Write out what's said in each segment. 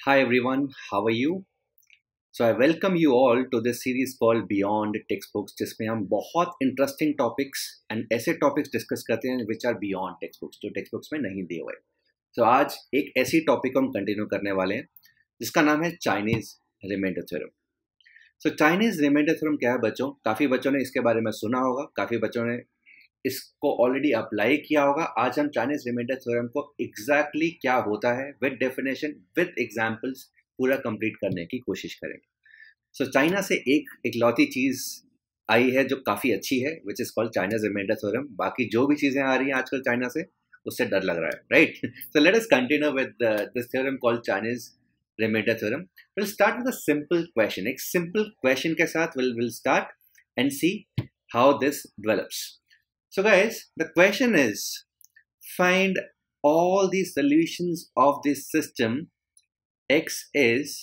Hi everyone, how are you? So I welcome you all to this series called Beyond Textbooks, जिसमें हम बहुत interesting topics and ऐसे topics discuss करते हैं which are beyond textbooks, जो textbooks में नहीं दिए हुए। तो आज एक ऐसी टॉपिक हम कंटिन्यू करने वाले हैं जिसका नाम है चाइनीज रिमाइंडर थ्योरम। सो चाइनीज रिमाइंडर थ्योरम क्या है बच्चों? काफ़ी बच्चों ने इसके बारे में सुना होगा, काफ़ी बच्चों ने इसको ऑलरेडी अप्लाई किया होगा। आज हम चाइनीज रिमाइंडर थ्योरम को एग्जैक्टली क्या होता है विद डेफिनेशन विद एग्जाम्पल्स पूरा कंप्लीट करने की कोशिश करेंगे। सो चाइना से एक इकलौती चीज़ आई है जो काफ़ी अच्छी है, which is called China's remainder theorem. बाकी जो भी चीज़ें आ रही हैं आजकल चाइना से, उससे डर लग रहा है, right? So let us continue with this theorem called Chinese remainder theorem. Will start with a simple question. एक सिंपल क्वेश्चन के साथ will start and see how this develops. So guys, the question is, find all the solutions of this system. X is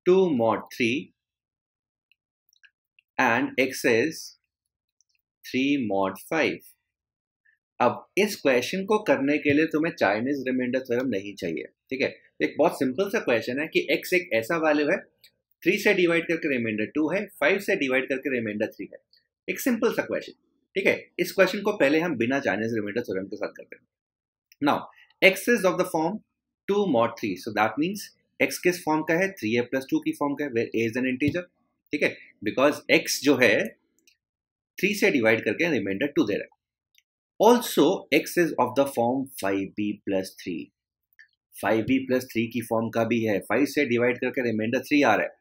2 mod 3 and X is 3 mod 5. अब इस question को करने के लिए तुम्हें चाइनीज रिमाइंडर थ्योरम नहीं चाहिए, ठीक है? एक बहुत सिंपल सा क्वेश्चन है कि x एक ऐसा वैल्यू है, 3 से डिवाइड करके रिमाइंडर 2 है, 5 से डिवाइड करके रिमाइंडर 3 है। एक सिंपल सा क्वेश्चन, ठीक है? इस क्वेश्चन को पहले हम बिना चाइनीज रिमाइंडर थ्योरम के साथ करते हैं। Now x is of the form 2 mod 3, so that means x किस फॉर्म का है? 3a plus 2 की फॉर्म का है, where a is an integer, ठीक है? बिकॉज x जो है 3 से डिवाइड करके रिमाइंडर 2 दे रहा है। Also x is of the form 5b plus 3, 5b plus 3 की फॉर्म का भी है, 5 से डिवाइड करके रिमाइंडर 3 आ रहा है।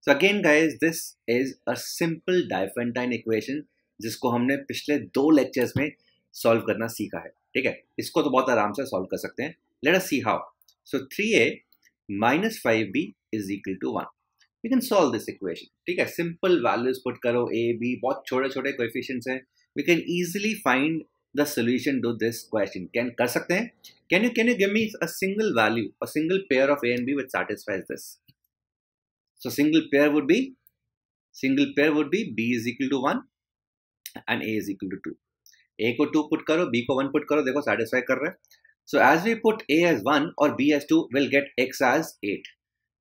So again guys, this is a simple Diophantine equation जिसको हमने पिछले 2 लेक्चर्स में सॉल्व करना सीखा है, ठीक है? इसको तो बहुत आराम से सॉल्व कर सकते हैं। Let us see how. So 3a minus 5b is equal to 1. You can solve this equation, ठीक है? सिंपल वैल्यूज पुट करो, a b, बहुत छोटे छोटे कोएफिशिएंट्स हैं। We can easily find the solution to this question. Can कर सकते हैं? Can you give me a single value, a single pair of a and b which satisfies this? So single pair would be b is equal to 1 and a is equal to 2. a को 2 put करो, b को 1 put करो, देखो satisfy कर रहा है। So as we put a as 1 or b as 2, we'll get x as 8.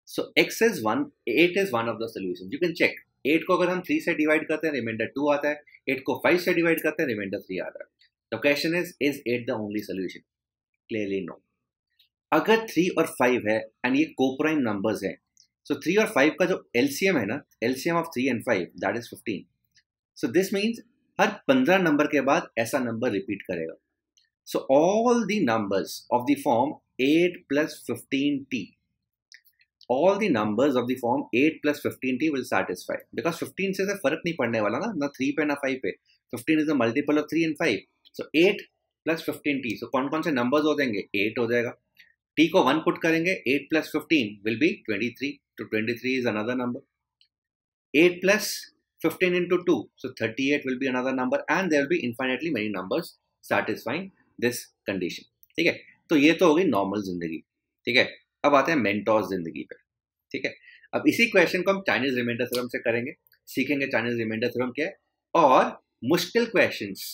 So x is 1, 8 is one of the solutions. You can check. 8 को अगर हम 3 से डिवाइड करते हैं रिमाइंडर 2 आता है, 8 को 5 से डिवाइड करते हैं रिमाइंडर 3 आता है। The question is 8 the only solution? Clearly no. अगर 3 और 5 है एंड ये कोप्राइम नंबर्स हैं, सो 3 और 5 का जो LCM है ना, LCM of 3 and 5 that is 15. So this means her 15 number के बाद ऐसा नंबर रिपीट करेगा। So all the numbers of the form 8 plus 15t, all the numbers of the form 8 plus 15t will satisfy, because 15 से फर्क नहीं पड़ने वाला ना 3 पे ना 5 पे। 15 is a multiple of 3 and 5. So 8 plus 15t. So कौन कौन से नंबर्स हो जाएंगे? 8 हो जाएगा। t को 1 पुट करेंगे, 8 plus 15 will be 23. So 23 is another number. 8 plus 15 into 2, so 38 will be another number, and there will be infinitely many numbers satisfying this condition. ठीक है? तो ये तो हो गई नॉर्मल जिंदगी, ठीक है? अब आते हैं मेंटोस जिंदगी पे, ठीक है? अब इसी क्वेश्चन को हम चाइनीज रिमाइंडर थ्योरम से करेंगे, सीखेंगे चाइनीज रिमाइंडर थ्योरम क्या है, और मुश्किल क्वेश्चंस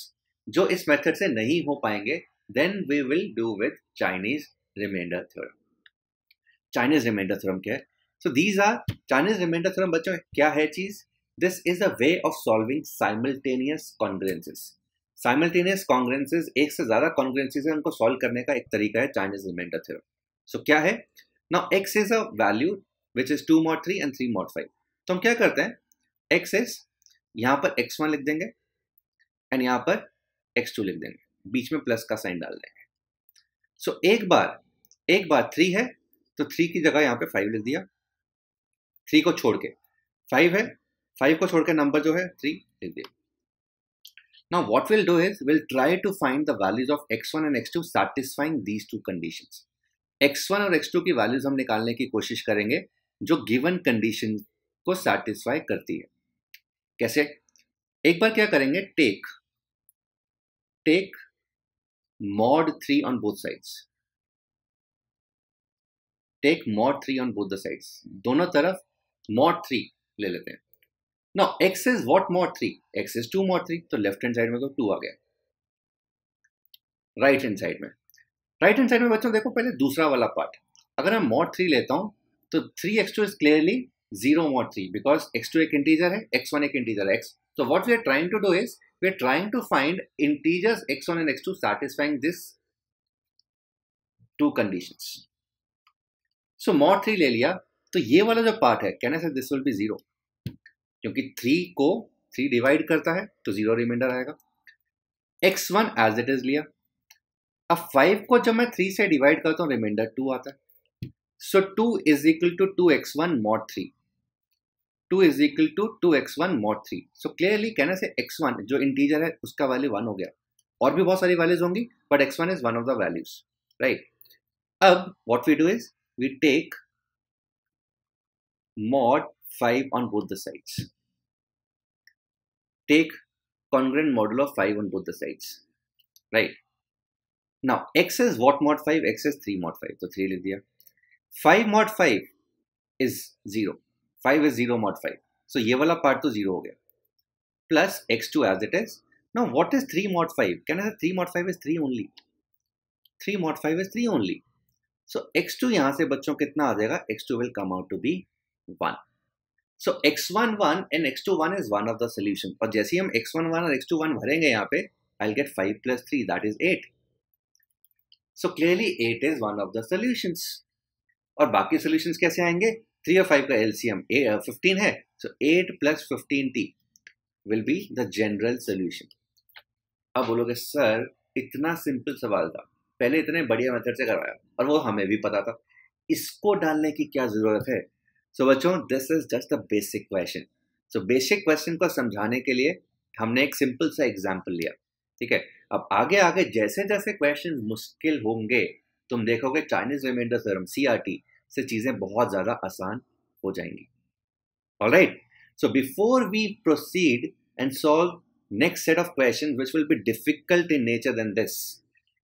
जो इस मेथड से नहीं हो पाएंगे, then we will do with Chinese remainder theorem. Chinese remainder theorem क्या है? So these are Chinese remainder theorem. बच्चों क्या है चीज? This is a way of solving simultaneous congruences. Simultaneous congruences, एक से ज्यादा कॉन्ग्रुएंसेस है, उनको सॉल्व करने का एक तरीका है चाइनीज रिमाइंडर थ्योरम। सो क्या है? Now x is a value which is 2 mod 3 and 3 mod 5. तो हम क्या करते हैं? x इज, यहां पर x1 लिख देंगे एंड यहां पर x2 लिख देंगे, बीच में प्लस का साइन डाल देंगे। सो एक बार 3 है तो 3 की जगह यहां पे 5 लिख दिया, 3 को छोड़ के 5 है, 5 को छोड़ के नंबर जो है 3 लिख दिया। Now what will do is will try to find the values of x1 and x2 satisfying these two conditions. x1 और x2 की वैल्यूज हम निकालने की कोशिश करेंगे जो गिवन कंडीशन को सेटिस्फाई करती है। कैसे? एक बार क्या करेंगे, take mod 3 on both sides. Take mod 3 on both the sides. दोनों तरफ mod 3 ले लेते हैं। Now x is what mod 3? x is 2 mod 3, तो लेफ्ट हैंड साइड में तो 2 आ गया। राइट हैंड साइड में बच्चों देखो पहले दूसरा वाला पार्ट। अगर मैं mod 3 लेता हूं तो 3x2 is clearly 0 mod 3 because x2 एक इंटीजर है, x1 एक इंटीजर है. So what we are trying to do is we are trying to find integers x1 and x2 satisfying this two conditions. So mod 3 ले लिया, तो ये वाला जो पार्ट है कहने से दिस विल बी 0 क्योंकि 3 को 3 डिवाइड करता है तो 0 रिमाइंडर आएगा. x1 एज इट इज लिया. अब 5 को जब मैं 3 से डिवाइड करता हूँ रिमाइंडर 2 आता है. So 2 is equal to 2x1 mod 3. 2 is equal to 2x1 mod 3. So clearly कहने से x1 जो इंटीजर है उसका वैल्यू 1 हो गया. और भी बहुत सारी वैल्यूज होंगी but x1 is one of the values, right? अब what we do is we take mod 5 on both the sides. Take congruent modulo of 5 on both the sides, right? Now x is what mod 5? X is 3 mod 5. तो 3 लिख दिया. 5 mod 5 is 0. 5 is 0 mod 5. So ये वाला part तो 0 हो गया. Plus x2 as it is. Now what is 3 mod 5? Can I say 3 mod 5 is 3 only? 3 mod 5 is 3 only. So x2 यहाँ से बच्चों कितना आ जाएगा? x2 will come out to be 1. So x1 1 and x2 1 is one of the solution. और जैसे ही हम x1 1 और x2 1 भरेंगे यहाँ पे, I'll get 5 plus 3, that is 8. So clearly 8 is one of the solutions. और बाकी सॉल्यूशंस कैसे आएंगे? 3 और 5 का एलसीएम 15 है, सो 8 plus 15t will be the general solution. अब बोलोगे सर इतना सिंपल सवाल था, पहले इतने बढ़िया मेथड से करवाया और वो हमें भी पता था, इसको डालने की क्या जरूरत है? सो बच्चों this is just a basic question. So basic question को समझाने के लिए हमने एक सिंपल सा एग्जाम्पल लिया, ठीक है. अब आगे आगे जैसे जैसे क्वेश्चन मुश्किल होंगे तुम देखोगे चाइनीज रिमाइंडर थ्योरम CRT से चीजें बहुत ज्यादा आसान हो जाएंगी. Alright, so before we proceed and solve next set of question which will be difficult in nature than this,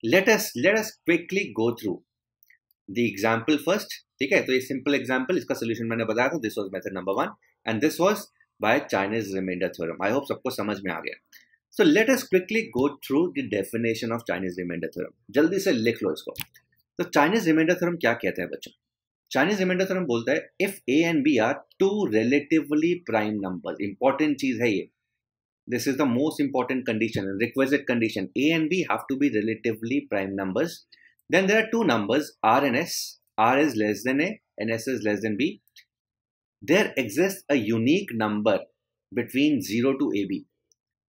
let us quickly go through the example first. ठीक है, तो ये सिंपल एग्जांपल, इसका सोल्यूशन मैंने बताया था. This was method number 1 and this was by Chinese remainder theorem. I hope सबको समझ में आ गया. So let us quickly go through the definition of Chinese remainder theorem. जल्दी से लिख लो इसको. तो चाइनीज रिमाइंडर थ्योरम क्या कहता है बच्चों? चाइनीज रिमाइंडर थ्योरम बोलता है if A and B are two relatively prime numbers. Important चीज है ये, this is the most important condition, requisite condition. A and B have to be relatively prime numbers. Then there are two numbers R and S. R is less than A and S is less than B. There exist a unique number between 0 to AB.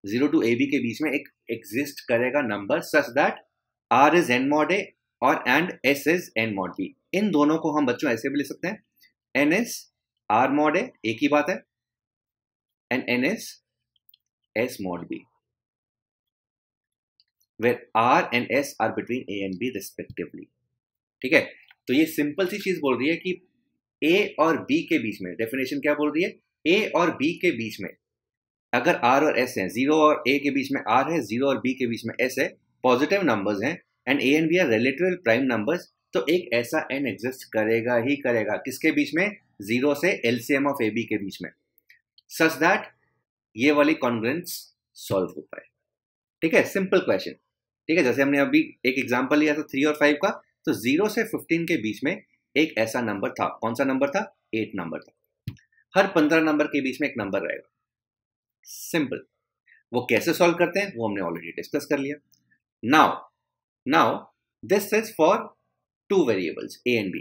0 to AB के बीच में एक exist करेगा number such that R is n mod A और and S is n mod B. इन दोनों को हम बच्चों ऐसे भी लिख सकते हैं n is R mod A, एक ही बात है, and n is S mod B, where R and S are between A and B respectively. ठीक है, तो ये सिंपल सी चीज बोल रही है कि A और B के बीच में, डेफिनेशन क्या बोल रही है? A और B के बीच में अगर R और S है, 0 और A के बीच में R है, 0 और B के बीच में S है, पॉजिटिव नंबर्स हैं and A and B are relative prime numbers, तो एक ऐसा n एग्जिस्ट करेगा ही करेगा. किसके बीच में? 0 से LCM ऑफ AB के बीच में, सच दैट ये वाली कॉन्ग्रुएंस सॉल्व हो पाए. ठीक है, सिंपल क्वेश्चन. ठीक है, जैसे हमने अभी एक एग्जांपल लिया था 3 और 5 का, तो 0 से 15 के बीच में एक ऐसा नंबर था. कौन सा नंबर था? 8 नंबर था. हर 15 नंबर के बीच में एक नंबर रहेगा. सिंपल. वो कैसे सॉल्व करते हैं वो हमने ऑलरेडी डिस्कस कर लिया. Now this is for two variables A and B.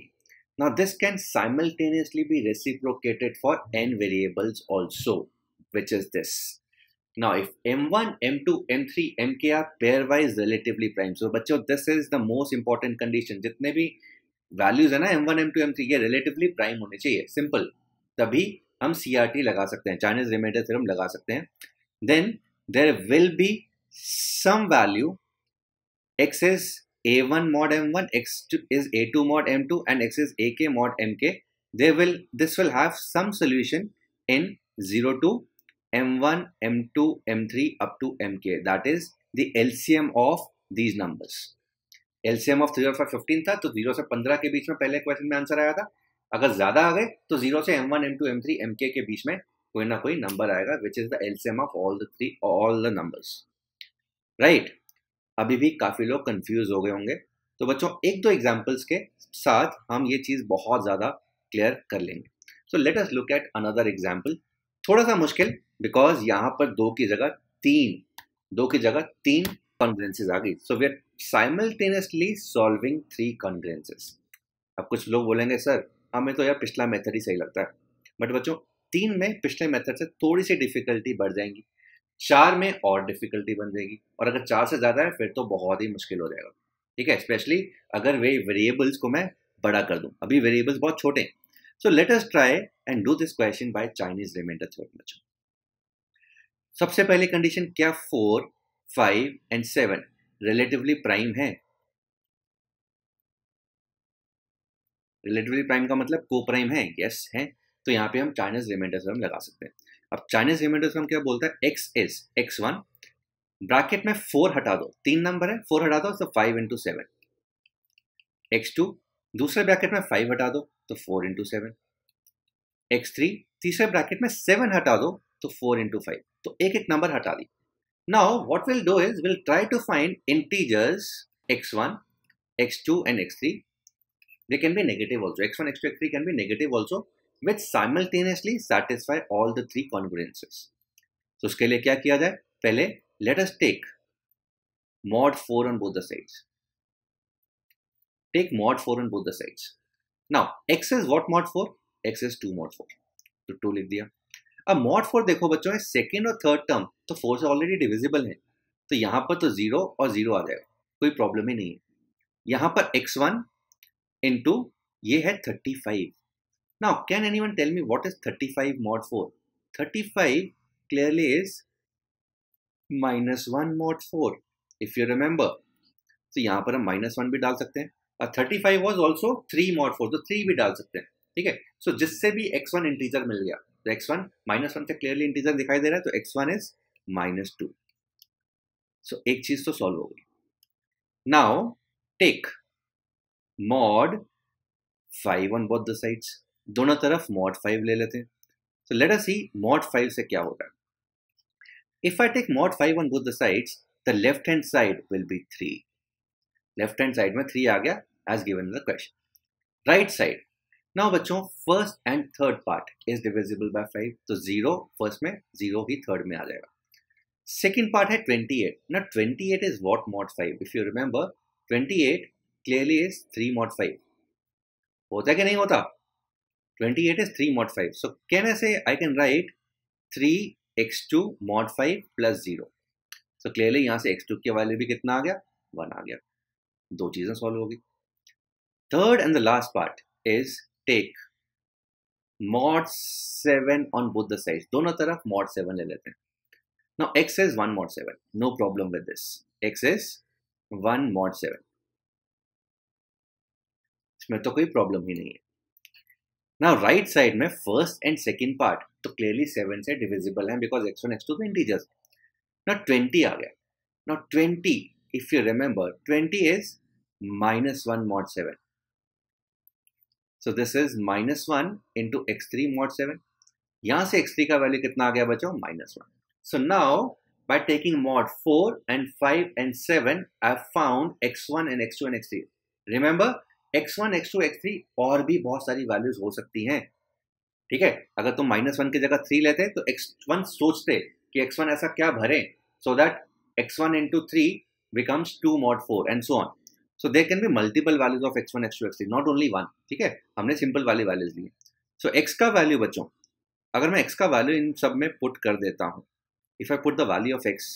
Now this can simultaneously be reciprocated for n variables also, which is this. Now if m1, m2, m3, mk are pairwise relatively prime, so बच्चों this is the most important condition. जितने भी values है ना m1, m2, m3 ये relatively prime होने चाहिए. Simple. तभी हम CRT लगा सकते हैं, Chinese remainder theorem लगा सकते हैं. Then there will be some value x is A1 mod M1, x is A2 mod M2 and x is AK mod MK. This will have some solution in 0 to M1, M2, M3 up to MK. That is the LCM of these numbers. LCM of 3 और 5 15 था, तो 0 से 15 के बीच में पहले question में answer आया था. अगर ज्यादा आ गए तो 0 से M1, M2, M3, MK के बीच में कोई ना कोई नंबर आएगा, which is the LCM of all the numbers. Right? अभी भी काफी लोग कंफ्यूज हो गए होंगे, तो बच्चों एक दो एग्जांपल्स के साथ हम ये चीज बहुत ज्यादा क्लियर कर लेंगे. सो let us look at another example. थोड़ा सा मुश्किल बिकॉज यहाँ पर दो की जगह तीन कॉन्ग्रुएंसेस आ गई. So we are simultaneously solving 3 congruences. अब कुछ लोग बोलेंगे सर हमें तो यार पिछला मेथड ही सही लगता है, बट बच्चों 3 में पिछले मेथड से थोड़ी सी डिफिकल्टी बढ़ जाएंगी, 4 में और डिफिकल्टी बन जाएगी, और अगर 4 से ज़्यादा है फिर तो बहुत ही मुश्किल हो जाएगा. ठीक है, स्पेशली अगर वे वेरिएबल्स को मैं बड़ा कर दूं. अभी वेरिएबल्स बहुत छोटे हैं. So let us try and do this question by Chinese remainder theorem. बच्चों सबसे पहली कंडीशन क्या, 4, 5 एंड 7 रिलेटिवली प्राइम है. रिलेटिवली प्राइम का मतलब को प्राइम है, यस है. तो यहाँ पे हम चाइनीज रिमाइंडर थ्योरम लगा सकते हैं. अब चाइनीज रिमाइंडर थ्योरम क्या बोलता है, x इज x1 ब्रैकेट में 4 हटा दो, 3 नंबर है, 4 हटा दो तो 5 इंटू 7. x2 दूसरे ब्रैकेट में 5 हटा दो तो 4 इंटू 7. x3 तीसरे ब्रैकेट में 7 हटा दो तो 4 इंटू 5. तो एक एक नंबर हटा दी. Now what will do is will try to find integers x1, x2 and x3. They can be negative also. x1, x2, x3 can be negative also, which simultaneously satisfy all the 3 congruences. So उसके लिए क्या किया जाए, पहले let us take mod 4 on both the sides. Take mod 4 on both the sides. Now x is what mod 4? x is 2 mod 4. तो 2 लिख दिया. अब mod 4 देखो बच्चों है सेकेंड और थर्ड टर्म तो 4 से ऑलरेडी डिविजिबल है, तो यहाँ पर तो 0 और 0 आ जाएगा, कोई प्रॉब्लम ही नहीं है. यहाँ पर x1 into ये है 35. Now can anyone tell me what is 35 mod 4? 35 clearly is -1 mod 4 if you remember. तो यहाँ पर हम -1 भी डाल सकते हैं, और 35 was also 3 mod 4 तो 3 भी डाल सकते हैं. ठीक है, सो जिससे भी x1 इंटीजर मिल गया, तो x1 -1 से क्लियरली इंटीजर दिखाई दे रहा है, तो x1 is -2. सो एक चीज तो सॉल्व हो गई. Now take mod 5 on both the sides. दोनों तरफ mod 5 ले लेते हैं. So let us see mod 5 से क्या होता है. If I take mod 5 on both the sides, the left hand side will be 3. Left hand side में 3 आ गया as given in the question. Right side. Now बच्चों first and third part is divisible by 5. तो 0 first में, 0 ही third में आ जाएगा. Second part है 28. Now 28 is what mod 5? If you remember, 28 clearly is 3 mod 5. होता है कि नहीं होता? 28 is 3 mod 5. So can I say I can write 3x2 mod 5 plus 0. So clearly यहाँ से x2 की वैल्यू भी कितना आ गया, 1 आ गया. दो चीजें सॉल्व होगी. Third and the last part is take mod 7 on both the sides. दोनों तरफ mod 7 ले लेते हैं. Now x is 1 mod 7. No problem with this. x is 1 mod 7. इसमें तो कोई प्रॉब्लम ही नहीं है. नाउ राइट साइड में फर्स्ट एंड सेकंड पार्ट तो क्लियरली 7 से डिविजिबल है बिकॉज x1 x2 तो इंटीजर्स. नाउ 20 आ गया. Now 20 if you remember 20 is -1 mod 7. So this is -1 into x3 mod 7. यहां से x3 का वैल्यू कितना आ गया बच्चों, -1. So now by taking mod 4 and 5 and 7 I have found x1 and x2 and x3. Remember x1, x2, x3 और भी बहुत सारी वैल्यूज हो सकती हैं. ठीक है, अगर तुम -1 की जगह 3 लेते तो x1 सोचते कि x1 ऐसा क्या भरे so that x1 into 3 becomes 2 mod 4 and so on. So there can be multiple values of x1, x2, x3, not only one. ठीक है, हमने सिंपल वाली वैल्यूज ली. सो x का वैल्यू बच्चों, अगर मैं x का वैल्यू इन सब में पुट कर देता हूं, if I put the value of x,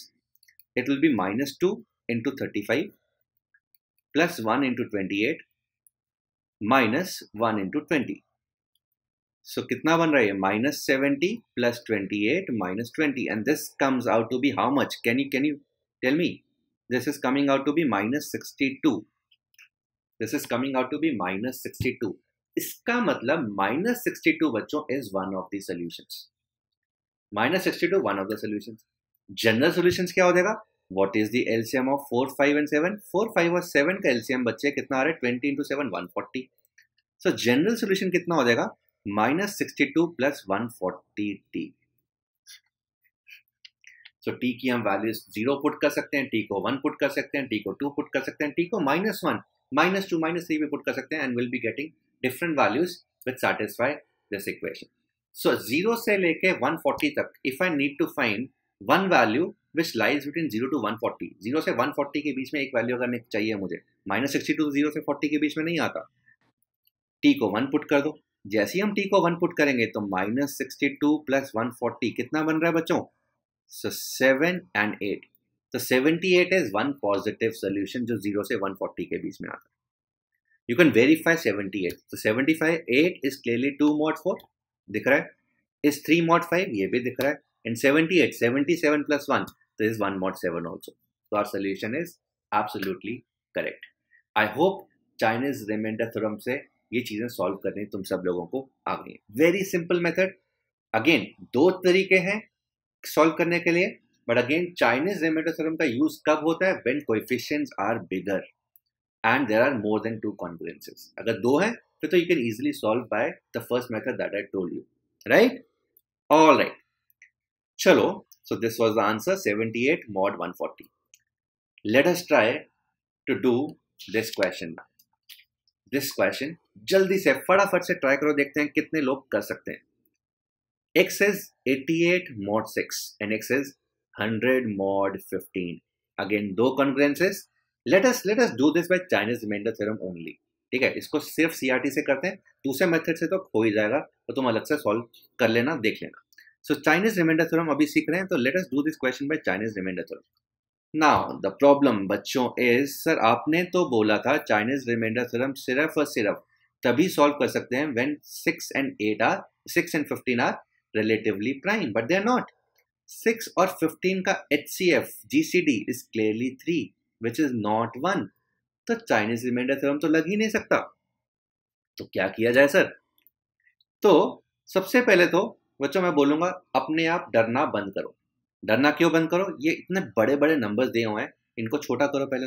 it will be -2 into 35 plus 1 into 28 minus 1 into 20. So कितना बन रहा है, -70 plus 28 minus 20, and this comes out to be how much? Can you tell me? This is coming out to be -62. This is coming out to be -62. इसका मतलब -62 बच्चों is one of the solutions. -62 one of the solutions. General solutions क्या हो जाएगा? What is the LCM of 4, 5 and 7? 4, 5 और 7 का LCM बच्चे कितना आ रहा है? 20 into 7 140. So general solution कितना हो जाएगा? -62 plus 140t. So t की हम वैल्यूज 0 पुट कर सकते हैं, t को 1 पुट कर सकते हैं, t को 2 पुट कर सकते हैं, t को -1, -2, -3 भी पुट कर सकते हैं, and we'll be getting different values which satisfy this equation. So 0 से लेके 140 तक, if I need to find one value which lies between 0 to 140, 0 से 140 के बीच में एक वैल्यू अगर चाहिए मुझे, -62 0 से 40 के बीच में नहीं आता, t को 1 पुट कर दो. जैसे ही हम t को 1 पुट करेंगे तो -62 + 140 कितना बन रहा है बच्चों? So 7 and 8. तो 78 is one positive solution जो 0 से 140 के बीच में आता है. You can verify 78. So 75, 8 is clearly 2 mod 4. दिख रहा है. Is 3 mod 5? ये भी दिख रहा है. And 78, 77 plus 1. So is 1 mod 7 also. So our solution is absolutely correct. I hope Chinese remainder theorem से ये चीजें सॉल्व करनी तुम सब लोगों को आ गई. Very simple method. Again, दो तरीके हैं सॉल्व करने के लिए. But again, Chinese remainder theorem का यूज कब होता है? When coefficients are bigger and there are more than 2 congruences. अगर दो हैं फिर तो you can easily solve by the first method that I told you, right? All right. चलो, so this was the answer, 78 mod 140. Let us try to do this question now. This question जल्दी से फटाफट से try करो, देखते हैं कितने लोग कर सकते हैं. X is 88 mod 6 and X is 100 mod 15. Again, दो congruences. Let us do this by Chinese remainder theorem only. ठीक है, इसको सिर्फ CRT से करते हैं. दूसरे मेथड से तो हो ही जाएगा, तो तुम अलग से सॉल्व कर लेना, देख लेना. So Chinese remainder theorem अभी सीख रहे हैं, तो let us do this question by Chinese remainder theorem. Now the problem बच्चों is, सर आपने तो बोला था Chinese remainder theorem सिर्फ और सिर्फ तभी सॉल्व कर सकते हैं when 6 and 15 are relatively prime, but they are not. 6 और 15 का HCF GCD is clearly 3, which is not 1. तो Chinese remainder theorem तो लग ही नहीं सकता. तो क्या किया जाए सर? तो सबसे पहले तो बच्चों मैं बोलूंगा अपने आप डरना बंद करो. डरना क्यों बंद करो? ये इतने बड़े बड़े नंबर्स दिए हुए हैं, इनको छोटा करो पहले.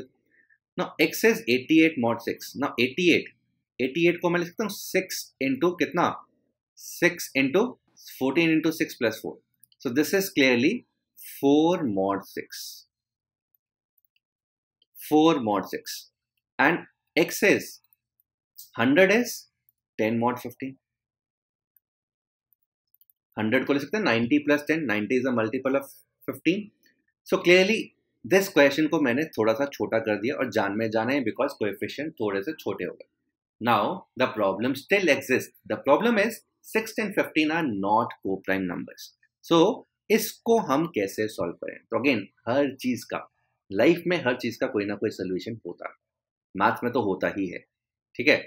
Now X is 88 mod 6. Now 88 को मैं लिख सकता हूँ 6 into कितना? 6 into 14 into 6 plus 4. So this is clearly 4 mod 6. 4 mod 6. And X is 100 is 10 mod 15. 100 को लिख सकते हैं 90 plus 10. 90 is a multiple of 15. So clearly this question को मैंने थोड़ा सा छोटा कर दिया और जान में जाना है because coefficient थोड़े से छोटे हो गए. Now the problem still exists. The problem is 6 and 15 are not co-prime numbers. So इसको हम कैसे सॉल्व करें? तो अगेन हर चीज का लाइफ में हर चीज का कोई ना कोई सोल्यूशन होता है. मैथ्स में तो होता ही है. ठीक है,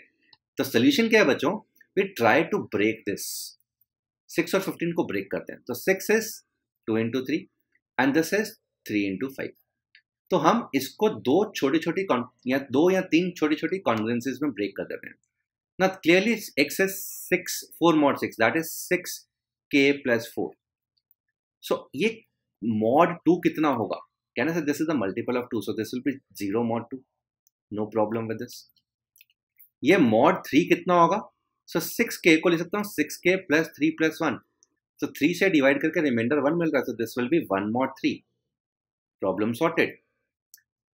तो सोल्यूशन क्या है बच्चों? We try to break this. 6 और 15 को ब्रेक करते हैं. तो 6 is 2 into 3 and this is 3 into 5. तो हम इसको दो या तीन छोटी छोटी कॉन्ग्रुएंसेस में ब्रेक कर देते हैं. Now clearly X is 4 mod 6, that is 6k plus 4. So ये mod 2 कितना होगा? Can I say this is the multiple of 2, so this will be 0 mod 2. No problem with this. ये mod 3 कितना होगा? So 6k को लिख सकता हूँ 6k plus 3 plus 1. So 3 से डिवाइड करके रिमाइंडर 1 मिल रहा है, so this will be 1 mod 3. Problem sorted.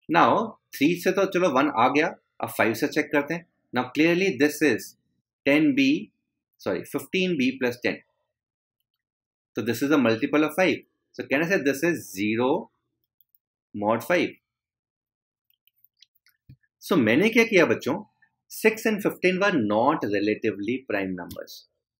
Now 3 से तो चलो 1 आ गया, अब 5 से चेक करते हैं. Now clearly this is 15b plus 10. So this is a multiple of 5. So can I say this is 0 mod 5? So मैंने क्या किया बच्चों? 6 and 15 were not relatively prime numbers.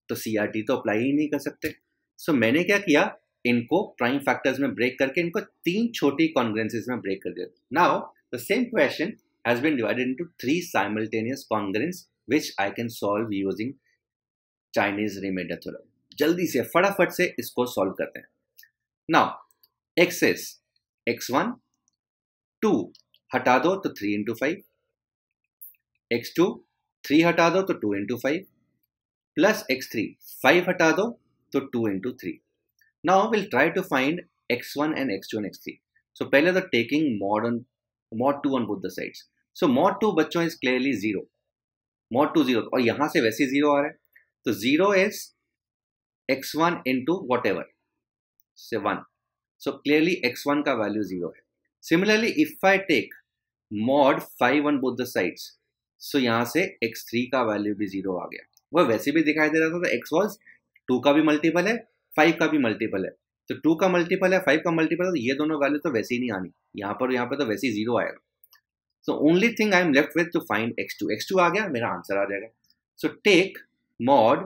तो CRT तो अप्लाई ही नहीं कर सकते. So मैंने क्या किया? इनको प्राइम फैक्टर्स में ब्रेक करके इनको तीन छोटी कॉन्ग्रुएंसेस में ब्रेक कर दिया. Now the same question has been divided into 3 simultaneous congruents which I can solve using Chinese remainder theorem. जल्दी से फटाफट से इसको सॉल्व करते हैं. Now X is x1 2 हटा दो तो 3 into 5, x2 3 हटा दो तो 2 into 5 plus x3 5 हटा दो तो 2 into 3. Now we'll try to find x1 and x2 and x3. So पहले तो taking mod 2 on both the sides. So mod 2 बच्चों is clearly 0. mod 2 0 और यहां से वैसे 0 आ रहा है, तो 0 is x1 into whatever, say 1. So clearly x1 का वैल्यू 0 है. Similarly if I take mod 5 on both the sides, so यहां से x3 का वैल्यू भी 0 आ गया. वो वैसे भी दिखाई दे रहा था, तो x वॉज 2 का भी मल्टीपल है, 5 का भी मल्टीपल है। तो 2 का मल्टीपल है, 5 का मल्टीपल है, तो ये दोनों वैल्यू तो वैसे ही नहीं आनी, यहाँ पर तो वैसे ही 0 आएगा। So only thing I am left with to find x2। x2 आ गया, मेरा आंसर आ जाएगा। So take mod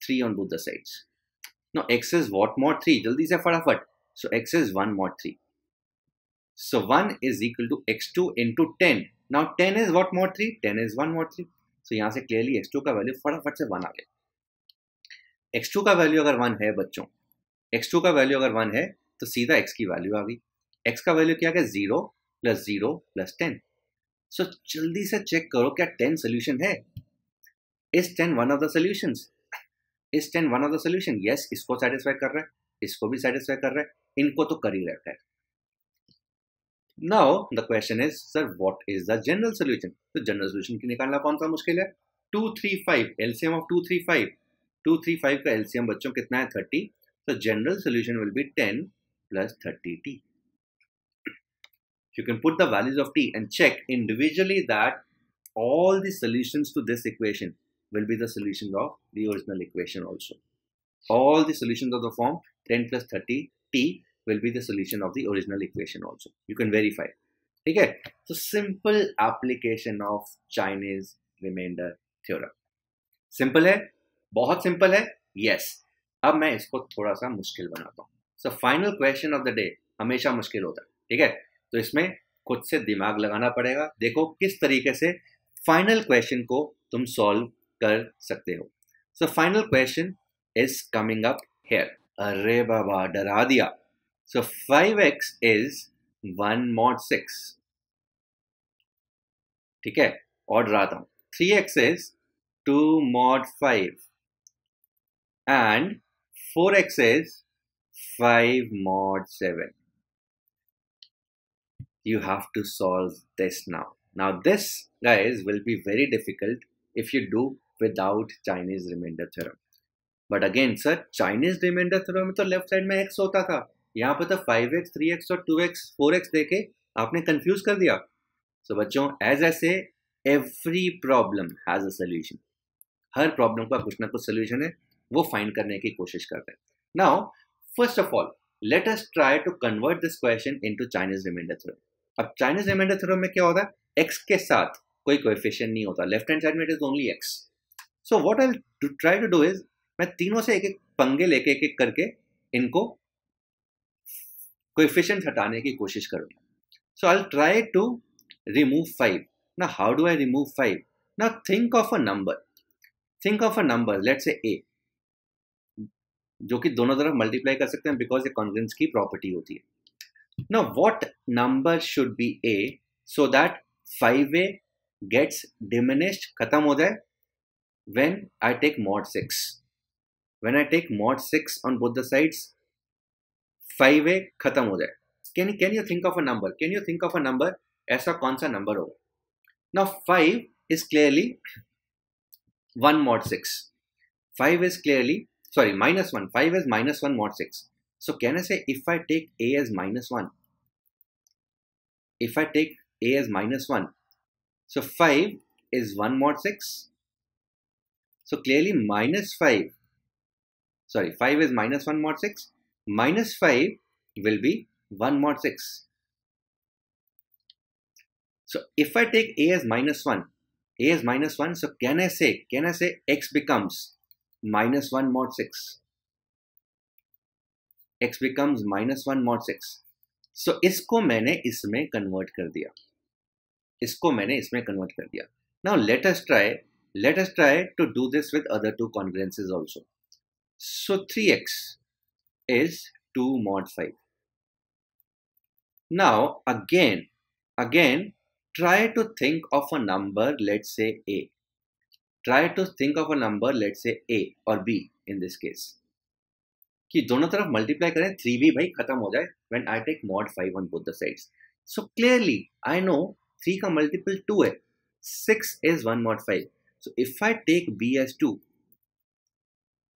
3 on both the sides. Now x is what mod 3? जल्दी से फटाफट। So x is 1 mod 3. So 1 is equal to x2 into 10. Now 10 is what mod 3? 10 is 1 mod 3. So यहाँ से clearly x2 का value फटाफट से 1 आ गया। x2 का वैल्यू अगर 1 है बच्चों, x2 का वैल्यू अगर 1 है तो सीधा x की वैल्यू आ गई। x का वैल्यू क्या है? 0 प्लस 0 प्लस 10। सो जल्दी से चेक करो क्या 10 सोल्यूशन है? Is 10 one of the solutions? Is 10 one of the solution? Yes, इसको सेटिस्फाई कर रहा है, इसको भी सेटिस्फाई कर रहा है, इनको तो कर ही रखा है। Now the question is sir what is the general solution? तो जनरल सोल्यूशन की निकालना कौन सा मुश्किल है? 2 3 5 एलसीएम ऑफ 2 3 5। 2 3 5 का एलसीएम बच्चों कितना है? 30। तो general solution will be 10 plus 30t। You can put the values of t and check individually that all the solutions to this equation will be the solutions of the original equation also. All the solutions of the form 10 plus 30t will be the solution of the original equation also. You can verify. Okay? So simple application of Chinese remainder theorem. Simple है? बहुत simple है? Yes. अब मैं इसको थोड़ा सा मुश्किल बनाता हूँ. So final question of the day हमेशा मुश्किल होता है. ठीक है? तो इसमें खुद से दिमाग लगाना पड़ेगा। देखो किस तरीके से फाइनल क्वेश्चन को तुम सॉल्व कर सकते हो। So final question is coming up here. अरे बाबा डरा दिया। सो 5x इज 1 mod 6। ठीक है, और डराता हूं। 3x is 2 mod 5 and 4x is 5 mod 7. You have to solve this now. Now this, guys, will be very difficult if you do without Chinese remainder theorem. But again, sir, Chinese remainder theorem में तो left side में x होता था, यहाँ पे तो 5x, 3x और 2x, 4x देके आपने confuse कर दिया। So बच्चों, as I say, every problem has a solution. Her problem का कुछ ना कुछ solution है, वो find करने की कोशिश करते हैं। Now, first of all, let us try to convert this question into Chinese remainder theorem. अब चाइनीज रिमाइंडर थ्योरम में क्या होता है? x के साथ कोई कोएफिशिएंट नहीं होता, लेफ्ट हैंड साइड में it is only x। So what I try to do is, मैं तीनों से एक एक पंगे लेके एक एक करके इनको कोएफिशिएंट हटाने की कोशिश करूंगा। So I try to remove 5। Now how do I remove 5? Now think of a number, think of a number, let's say a, जो कि दोनों तरफ मल्टीप्लाई कर सकते हैं बिकॉज ये कॉन्ग्रुएंस की प्रॉपर्टी होती है। Now, what number should be a so that 5a gets diminished, खत्म हो जाए, when I take mod 6? When I take mod 6 on both the sides, 5a खत्म हो जाए. Can you think of a number? Can you think of a number? ऐसा कौन सा number होगा? Now 5 is clearly 1 mod 6. 5 is clearly, sorry, minus 1. 5 is minus 1 mod 6. So can I say if I take a as minus 1, if I take a as minus 1, so 5 is 1 mod 6. So clearly minus 5, sorry, 5 is minus 1 mod 6. Minus 5 will be 1 mod 6. So if I take a as minus 1, a is minus 1, so can I say x becomes minus 1 mod 6. x becomes minus 1 mod 6. So इसको मैंने इसमें convert कर दिया, इसको मैंने इसमें convert कर दिया। Now let us try to do this with other two congruences also. So 3x is 2 mod 5. Now again try to think of a number, let's say a. Try to think of a number, let's say a or b in this case, कि दोनों तरफ multiply करें, 3b भाई खत्म हो जाए when I take mod 5 on both the sides. So clearly I know 3 का multiple 2 है, 6 is 1 mod 5. So if I take b as 2,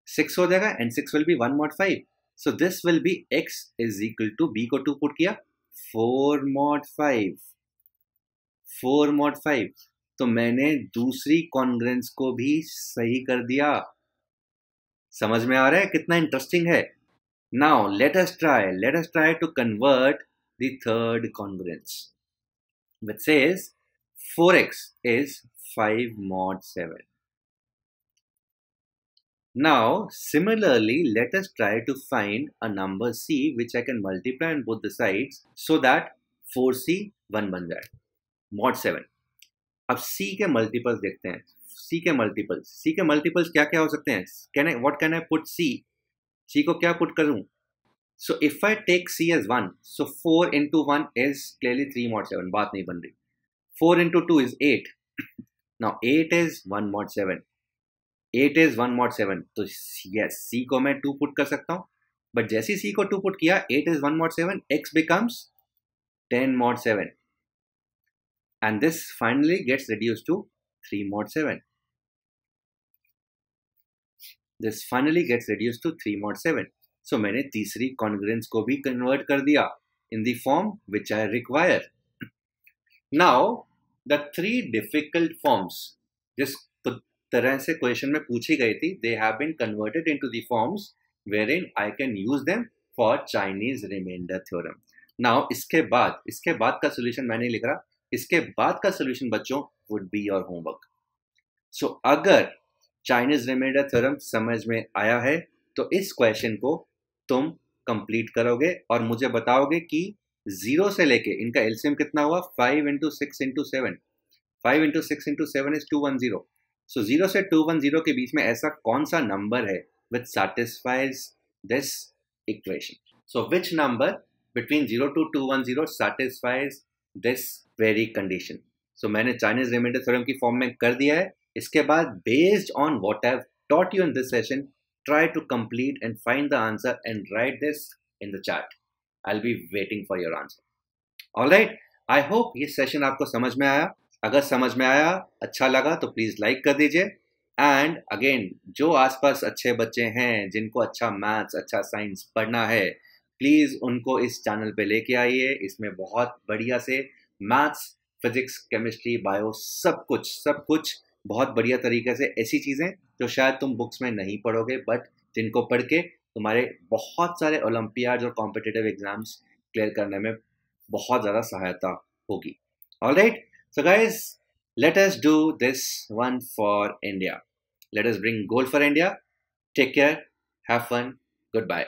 6 हो जाएगा and 6 will be 1 mod 5. So this will be x is equal to, b को 2 put किया, 4 mod 5. 4 mod 5. तो मैंने दूसरी congruence को भी सही कर दिया। समझ में आ रहा है कितना इंटरेस्टिंग है? Now let us try to convert the third congruence which says 4x is 5 mod 7. Now, similarly, let us try to find a number c which I can multiply on both the sides so that 4c 1 बन जाए mod 7. अब c के multiples देखते हैं। c के multiples क्या क्या हो सकते हैं? What can I put c? c को क्या पुट करूं? So if I take c as 1, so 4 into 1 is clearly 3 mod 7. बात नहीं बन रही। 4 into 2 is 8. Now 8 is 1 mod 7. 8 is 1 mod 7. तो yes, c को मैं 2 पुट कर सकता हूँ, बट जैसे c को 2 पुट किया, 8 is 1 mod 7, x becomes 10 mod 7. And this finally gets reduced to 3 mod 7. This finally gets reduced to 3 mod 7. So मैंने तीसरी कॉन्ग्रेंस को भी कन्वर्ट कर दिया in the form which I require. Now, the 3 difficult forms, जिस तरह से question में पूछी गई थी, they have been converted into the forms wherein I can use them for Chinese remainder theorem. Now, इसके बाद का solution मैं नहीं लिख रहा, इसके बाद का solution बच्चों would be your homework. So, अगर Chinese remainder theorem समझ में आया है, तो इस क्वेश्चन को तुम कंप्लीट करोगे और मुझे बताओगे कि 0 से लेके इनका एलसीएम कितना हुआ? 5 into 6 into 7. 5 into 6 into 7 is 210. So 0 से 210 के बीच में ऐसा कौन सा नंबर है which satisfies this equation? So which number between 0 to 210 satisfies this very condition? So मैंने Chinese remainder theorem की फॉर्म में कर दिया है। इसके बाद based on what I've taught you in this session, try to complete and find the answer and write this in the chat. I'll be waiting for your answer. Alright, I hope ये session आपको समझ में आया। अगर समझ में आया, अच्छा लगा तो प्लीज़ लाइक कर दीजिए। एंड अगेन, जो आसपास अच्छे बच्चे हैं जिनको अच्छा मैथ्स, अच्छा साइंस पढ़ना है, प्लीज़ उनको इस चैनल पे लेके आइए। इसमें बहुत बढ़िया से मैथ्स, फिजिक्स, केमिस्ट्री, बायो सब कुछ बहुत बढ़िया तरीके से, ऐसी चीज़ें जो शायद तुम बुक्स में नहीं पढ़ोगे, बट जिनको पढ़ के तुम्हारे बहुत सारे ओलंपियाड और कॉम्पिटिटिव एग्जाम्स क्लियर करने में बहुत ज़्यादा सहायता होगी। Alright, so guys, let us do this one for India. Let us bring gold for India. Take care, have fun, goodbye.